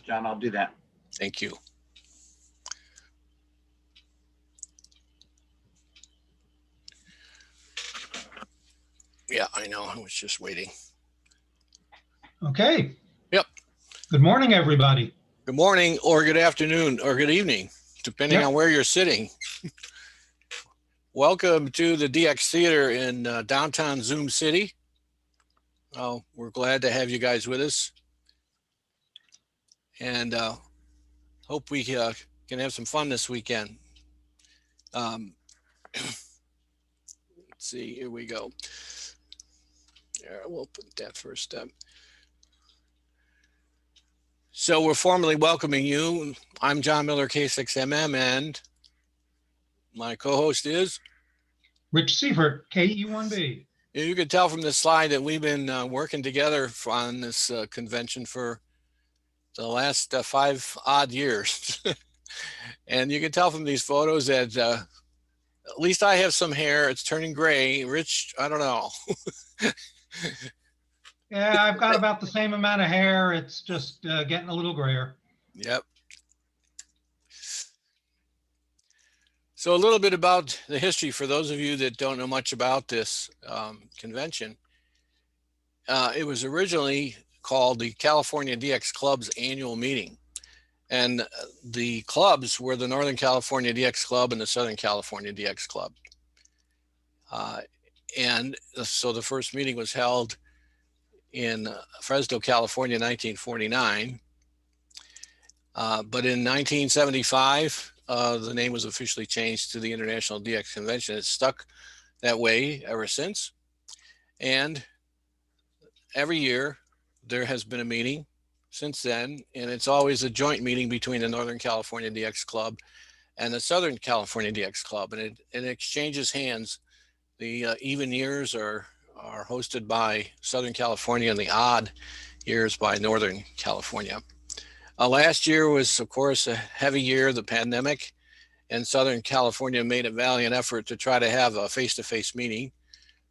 John, I'll do that. Thank you. Yeah, I know. I was just waiting. Okay. Yep. Good morning, everybody. Good morning, or good afternoon, or good evening, depending on where you're sitting. Welcome to the DX Theater in downtown Zoom City. We're glad to have you guys with us. And hope we can have some fun this weekend. Let's see, here we go. There, we'll put that first step. So we're formally welcoming you. I'm John Miller, K6MM, and my co-host is Rich Seifert, KE1B. You can tell from this slide that we've been working together on this convention for the last 5 odd years. And you can tell from these photos that at least I have some hair. It's turning gray. Rich, I don't know. Yeah, I've got about the same amount of hair. It's just getting a little grayer. Yep. So a little bit about the history for those of you that don't know much about this convention. It was originally called the California DX Club's annual meeting. And the clubs were the Northern California DX Club and the Southern California DX Club. And so the first meeting was held in Fresno, California, 1949. But in 1975, the name was officially changed to the International DX Convention. It's stuck that way ever since. And every year there has been a meeting since then, and it's always a joint meeting between the Northern California DX Club and the Southern California DX Club, and it exchanges hands. The even years are hosted by Southern California, and the odd years by Northern California. Last year was, of course, a heavy year, the pandemic, and Southern California made a valiant effort to try to have a face-to-face meeting,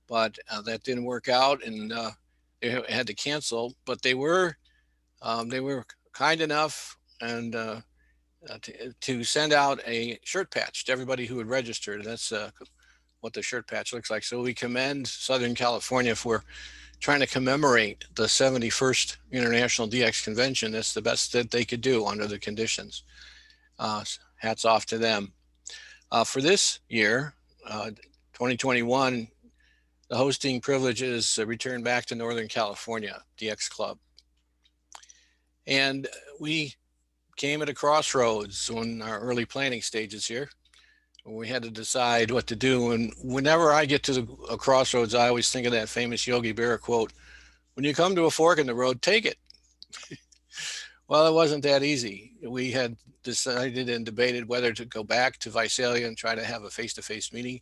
but that didn't work out, and they had to cancel. But they were kind enough and to send out a shirt patch to everybody who had registered. And that's what the shirt patch looks like. So we commend Southern California for trying to commemorate the 71st International DX Convention. That's the best that they could do under the conditions. Hats off to them. For this year, 2021, the hosting privileges returned back to Northern California DX Club. And we came at a crossroads in our early planning stages here. We had to decide what to do. And whenever I get to a crossroads, I always think of that famous Yogi Berra quote, when you come to a fork in the road, take it. Well, it wasn't that easy. We had decided and debated whether to go back to Visalia and try to have a face-to-face meeting.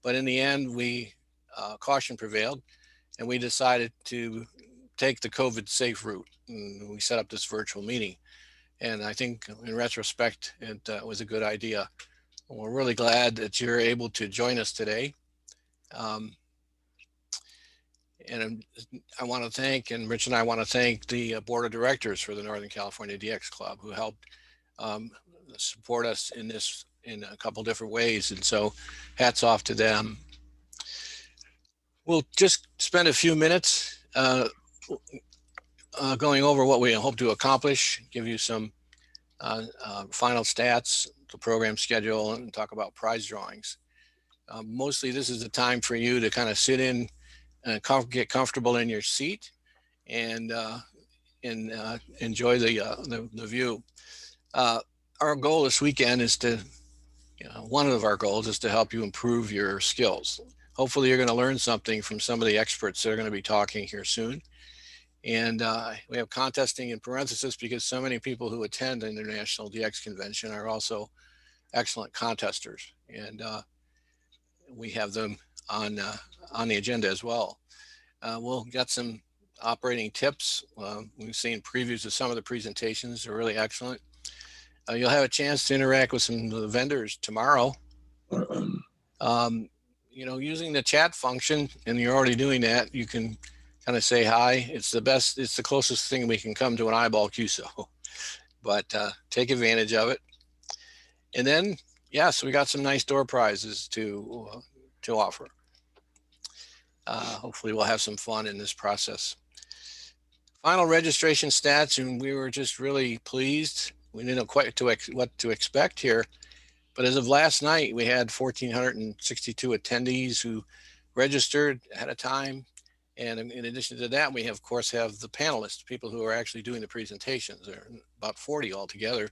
But in the end, caution prevailed, and we decided to take the COVID safe route. And we set up this virtual meeting. And I think in retrospect, it was a good idea. We're really glad that you're able to join us today. And I want to thank, and Rich and I want to thank the board of directors for the Northern California DX Club, who helped support us in this in a couple different ways. And so hats off to them. We'll just spend a few minutes going over what we hope to accomplish, give you some final stats, the program schedule, and talk about prize drawings. Mostly this is the time for you to kind of sit in and get comfortable in your seat and enjoy the view. Our goal this weekend is to, one of our goals is to help you improve your skills. Hopefully you're going to learn something from some of the experts that are going to be talking here soon. And we have contesting in parentheses because so many people who attend the International DX Convention are also excellent contesters. And we have them on the agenda as well. We'll get some operating tips. We've seen previews of some of the presentations. They're really excellent. You'll have a chance to interact with some of the vendors tomorrow. Using the chat function, and you're already doing that, you can kind of say hi. It's the best, it's the closest thing we can come to an eyeball QSO. but take advantage of it. And then, yes, we got some nice door prizes to offer. Hopefully we'll have some fun in this process. Final registration stats, and we were just really pleased. We didn't know quite what to expect here, but as of last night, we had 1,462 attendees who registered ahead of time. And in addition to that, we of course have the panelists, people who are actually doing the presentations. There are about 40 altogether,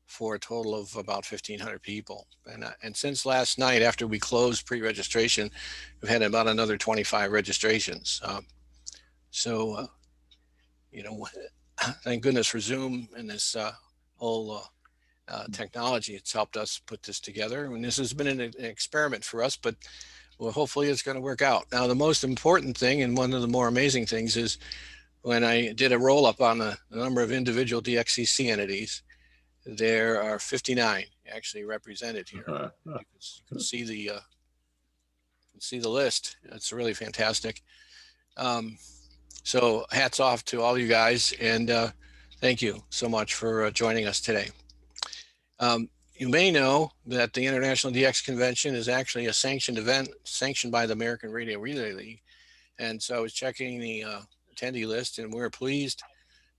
for a total of about 1,500 people. And since last night, after we closed pre-registration, we've had about another 25 registrations. You know, thank goodness for Zoom and this whole technology. It's helped us put this together. And this has been an experiment for us, but well, hopefully it's going to work out. Now, the most important thing, and one of the more amazing things, is when I did a roll up on the number of individual DXCC entities, there are 59 actually represented here. You can see the list. It's really fantastic. So hats off to all you guys, and thank you so much for joining us today. You may know that the International DX Convention is actually a sanctioned event, sanctioned by the American Radio Relay League. And so I was checking the attendee list, and we're pleased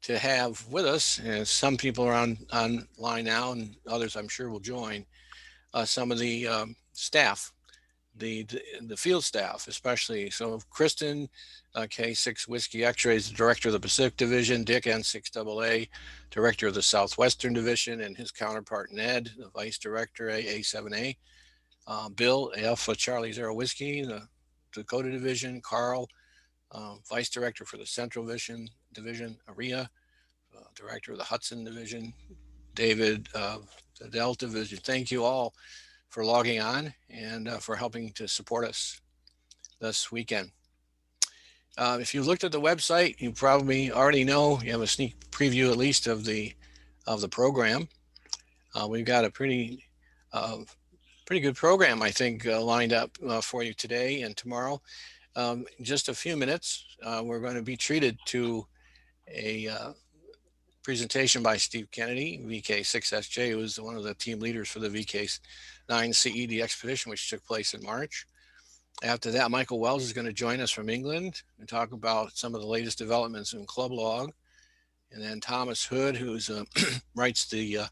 to have with us, and some people are online now, and others I'm sure will join, some of the staff, the field staff, especially. So Kristen, K6 Whiskey X-ray, is the director of the Pacific Division, Dick N6AA, director of the Southwestern Division, and his counterpart Ned, the vice director, A7A, Bill, Alpha Charlie Zero Whiskey, the Dakota Division, Carl, vice director for the Central Division, ARIA, director of the Hudson Division, David, the Delta Division. Thank you all for logging on and for helping to support us this weekend. If you looked at the website, you probably already know, you have a sneak preview at least of the program. We've got a pretty good program, I think, lined up for you today and tomorrow. In just a few minutes, we're going to be treated to a presentation by Steve Kennedy, VK6SJ, who was one of the team leaders for the VK9CE expedition, which took place in March. After that, Michael Wells is going to join us from England and talk about some of the latest developments in Club Log. And then Thomas Hood, who's writes the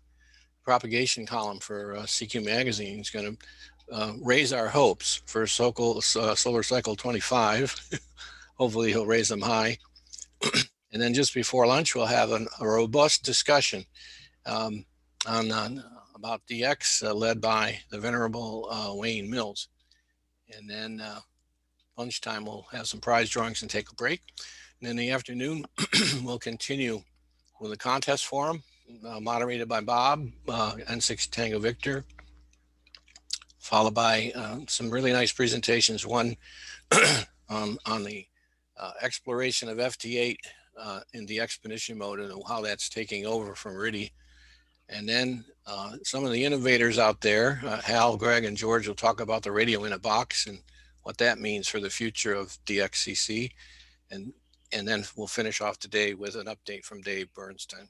propagation column for CQ Magazine, is going to raise our hopes for Solar Cycle 25. Hopefully he'll raise them high. And then just before lunch, we'll have a robust discussion about DX led by the venerable Wayne Mills. And then lunchtime, we'll have some prize drawings and take a break. And in the afternoon, we'll continue with a contest forum moderated by Bob, N6 Tango Victor, followed by some really nice presentations. One on the exploration of FT8 in the expedition mode and how that's taking over from RIDI. And then some of the innovators out there, Hal, Greg, and George will talk about the radio in a box and what that means for the future of DXCC. And then we'll finish off today with an update from Dave Bernstein,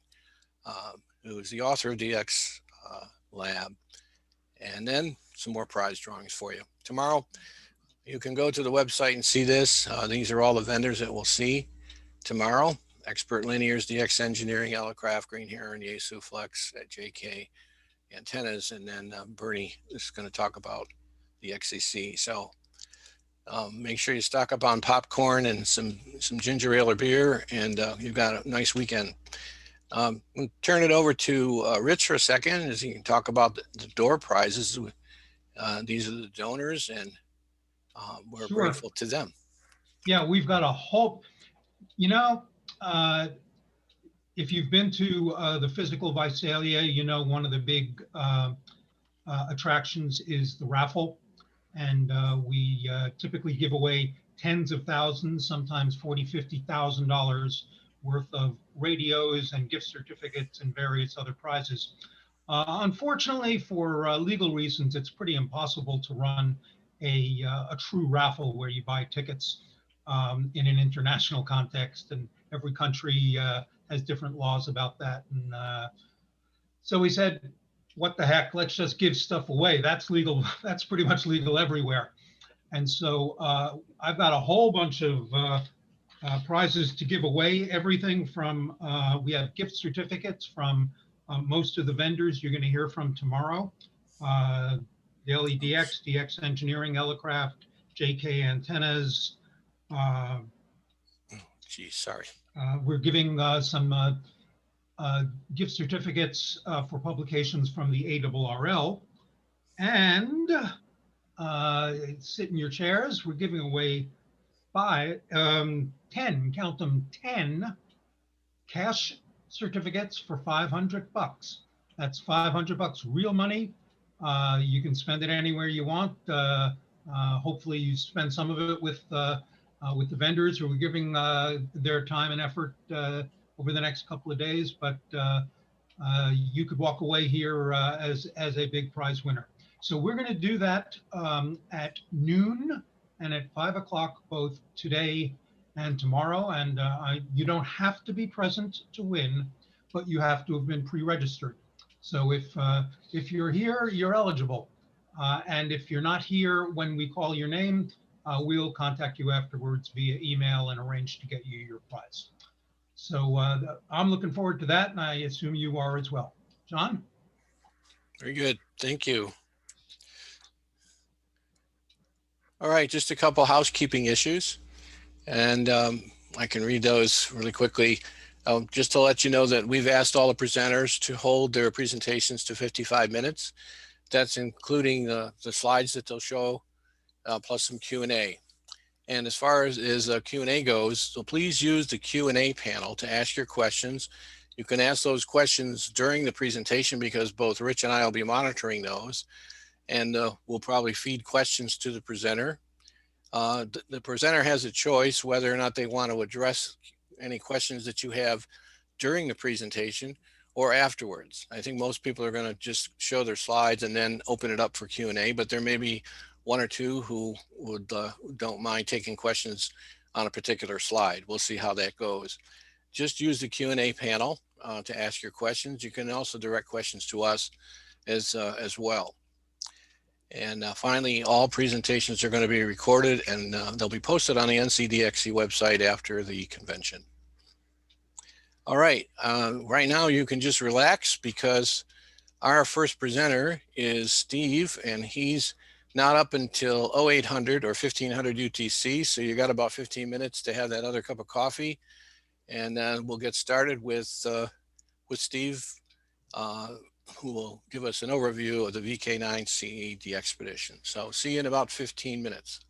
who is the author of DX Lab. And then some more prize drawings for you. Tomorrow, you can go to the website and see this. These are all the vendors that we'll see tomorrow. Expert Linears, DX Engineering, Elecraft, Green Heron, Yaesu Flex, at JK Antennas, and then Bernie is going to talk about the XCC. So make sure you stock up on popcorn and some ginger ale or beer, and you've got a nice weekend. We'll turn it over to Rich for a second, as he can talk about the door prizes. These are the donors, and we're grateful to them. Yeah, we've got a whole, you know, if you've been to the physical Visalia, you know, one of the big attractions is the raffle. And we typically give away tens of thousands, sometimes $40,000, $50,000 worth of radios and gift certificates and various other prizes. Unfortunately, for legal reasons, it's pretty impossible to run a true raffle where you buy tickets in an international context, and every country has different laws about that. And so we said, what the heck, let's just give stuff away. That's legal. That's pretty much legal everywhere. And so I've got a whole bunch of prizes to give away. Everything from, we have gift certificates from most of the vendors you're going to hear from tomorrow. Daily DX, DX Engineering, Elecraft, JK Antennas. Geez, sorry. We're giving some gift certificates for publications from the ARRL. And sit in your chairs. We're giving away 10, count them, 10 cash certificates for $500. That's $500 real money. You can spend it anywhere you want. Hopefully you spend some of it with the vendors who are giving their time and effort over the next couple of days, but you could walk away here as a big prize winner. So we're going to do that at noon and at 5 o'clock, both today and tomorrow. And you don't have to be present to win, but you have to have been pre-registered. So if you're here, you're eligible. And if you're not here when we call your name, we'll contact you afterwards via email and arrange to get you your prize. So I'm looking forward to that, and I assume you are as well. John? Very good. Thank you. All right, just a couple housekeeping issues, and I can read those really quickly. Just to let you know that we've asked all the presenters to hold their presentations to 55 minutes. That's including the slides that they'll show, plus some Q&A. And as far as Q&A goes, so please use the Q&A panel to ask your questions. You can ask those questions during the presentation because both Rich and I will be monitoring those. And we'll probably feed questions to the presenter. The presenter has a choice whether or not they want to address any questions that you have during the presentation or afterwards. I think most people are going to just show their slides and then open it up for Q&A, but there may be one or two who don't mind taking questions on a particular slide. We'll see how that goes. Just use the Q&A panel to ask your questions. You can also direct questions to us as well. And finally, all presentations are going to be recorded and they'll be posted on the NCDXC website after the convention. All right, right now you can just relax because our first presenter is Steve, and he's not up until 0800 or 1500 UTC. So you got about 15 minutes to have that other cup of coffee, and we'll get started with Steve, who will give us an overview of the VK9 CE expedition. So see you in about 15 minutes.